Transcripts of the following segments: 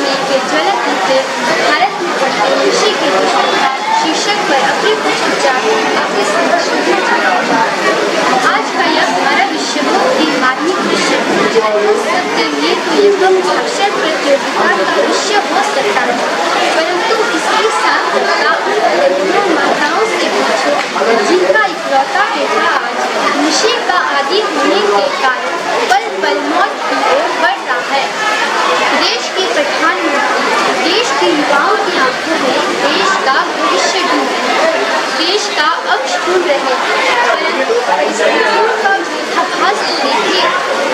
में के ज्वलंत मुद्दे भारत में बढ़ते नशे के दुष्प्रभाव शीर्षक पर अपने कुछ विचार आपके समक्ष रखना चाहूँगा। आज का यह हमारा विषय बहुत ही मार्मिक विषय हो सकते हैं तो यह अक्षर प्रतियोगिता का विषय हो सकता है, परंतु इसके साथ माताओं से पूछो जिनका इकलौता बेटा आज नशे का आदि होने के कारण पल पल मौत की ओर बढ़ रहा है। देश के प्रधानमंत्री देश के युवाओं की आंखों में देश का भविष्य ढूंढ रहे, देश का अक्ष ढूंढ रहे, परंतु स्थितियों का विरोधाभास देखिए,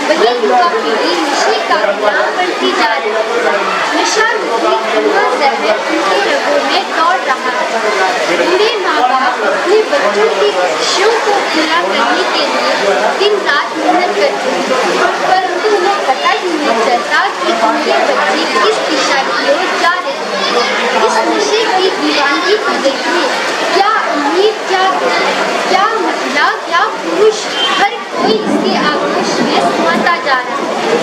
वही युवा पीढ़ी नशे का गुलाम बनती जा रही है। नशा जहर उनके रगों में दौड़ रहा है। बूढ़े माँ बाप अपने बच्चों की खुशियों को पूरा करने के लिए दिन रात मेहनत करते हैं, परंतु उन्हें पता ही नहीं चलता कि उनके बच्चे किस दिशा की ओर जा रहे हैं। इस नशे की दीवानगी को देखिए, क्या अमीर क्या महिला क्या पुरुष, हर कोई इसके आगोश में समाता जा रहा है।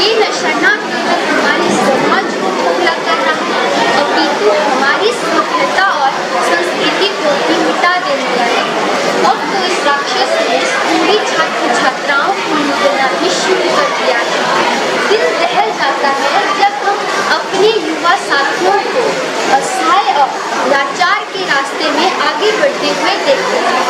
ये नशा न केवल हमारे समाज को खोखला कर रहा है, अपितु हमारी सभ्यता और संस्कृति को भी मिटा देने लगा। अब तो इस राक्षस ने स्कूली छात्र छात्राओं को निकलना भी शुरू कर दिया है। दिल दहल जाता है जब हम अपने युवा साथियों को असहाय और लाचार के रास्ते में आगे बढ़ते हुए देखते हैं।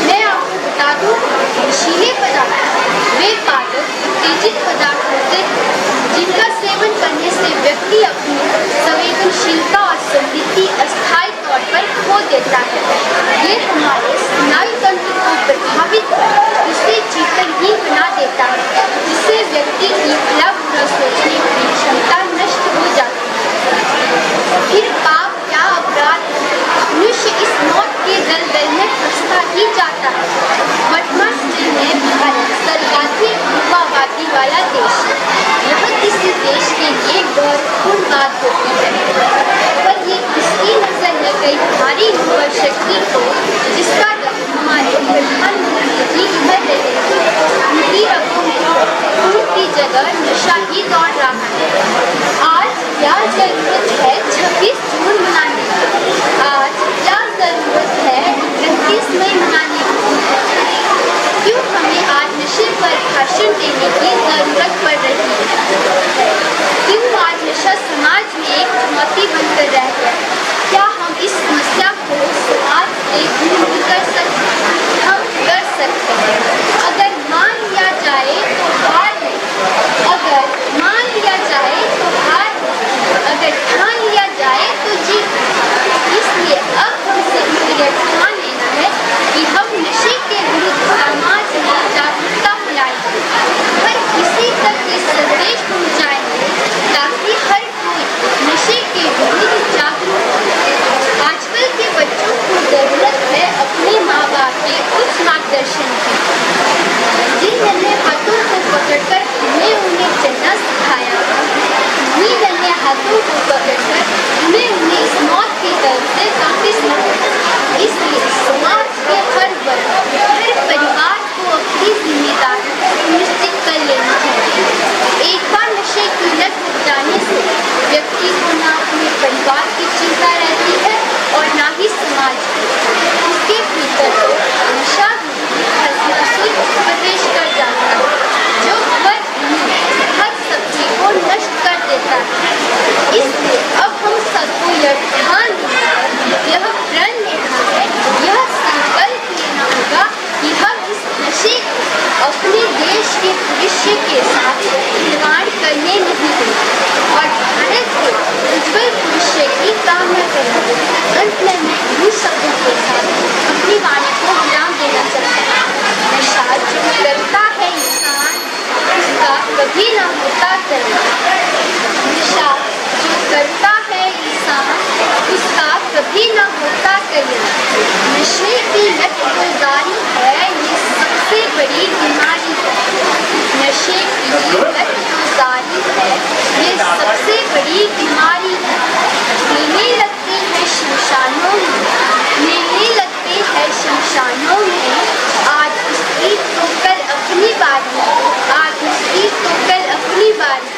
मैं आपको बता दूं, नशीले पदार्थ वे पादप उत्तेजित पदार्थ होते हैं जिनका सेवन करने से व्यक्ति अपनी संवेदनशीलता और समृद्धि अस्थायी तौर पर खो देता है। ये हमारे स्नायु तंत्र को प्रभावित कर उसे चेतनहीन बना देता है, जिससे व्यक्ति की भला बुरा सोचने की क्षमता नष्ट हो जाती है। फिर पाप क्या अपराध, मनुष्य इस मौत के दलदल में फंसता ही जाता है। वर्तमान समय में भारत सर्वाधिक युवावादी वाला देश है। यह किसी देश के लिए गौरवपूर्ण बात होती है, पर ये किसकी नजर लग गई भारी युवा शक्ति को, जिसका दम हमारे प्रधानमंत्री जी भर रहे हैं। उनकी रगों में खून की जगह नशा ही दौड़ रहा है। आज क्या जरूरत है 26 जून मनाने की, आज क्या जरूरत है 31 मई मनाने की, क्यों हमें आज नशे पर भाषण देने की जरूरत पड़ रही है, क्यों आज नशा समाज में एक चुनौती बनकर रह गया। क्या हम इस समस्या को समाज से दूर नहीं कर सकते? हम कर सकते हैं, अगर मान लिया जाए तो हार है, अगर मान लिया जाए तो हार है, अगर ठान लिया जाए तो जीत। इसलिए अब हमसे यह ठान लेना है कि हम नशे के विरुद्ध समाज में जागरूकता फैलाएंगे, हर किसी तक ये संदेश पहुँचाएंगे ताकि हर कोई नशे के विरुद्ध जागरूक हो। आजकल के बच्चों को जरूरत है अपने माँ बाप के उस मार्गदर्शन की, जिन नन्हे हाथों को पकड़कर हमने उन्हें चलना सिखाया, उन्हीं नन्हे हाथों को पकड़कर उन्हें इस मौत के दर्द से वापिस लाया। इसलिए समाज के हर वर्ग, हर परिवार को अपनी जिम्मेदारी सुनिश्चित कर लेनी चाहिए। एक बार नशे की लत लग जाने से व्यक्ति को न अपने परिवार की चिंता रहती है और न ही समाज की। उसके भीतर तो नशा प्रवेश कर जाता है, जो हर सब्जी को नष्ट कर देता है। इसलिए अब हम सबको यह ध्यान देना, यह प्रण लेना है, यह संकल्प लेना होगा कि हम इस नशे को अपने देश के भविष्य के साथ खिलवाड़ करने नहीं देंगे और भारत के उज्जवल भविष्य की कामना करेंगे। अंत में मैं इन्हीं शब्दों के साथ अपनी वाणी को विराम देना चाहता हूँ। नशा जो करता है इंसान, उसका कभी न होता कल्याण। नशा जो करता है इंसान, उसका कभी न होता कल्याण। नशे की लत गुलजारी है ये सबसे बड़ी बीमारी है। नशे की लत गुलजारी है ये सबसे बड़ी बीमारी है। मेले लगते हैं शमशानों में, मेले लगते हैं शमशानों में, आज उसकी तो कल अपनी बारी, आज उसकी तो कल अपनी बारी।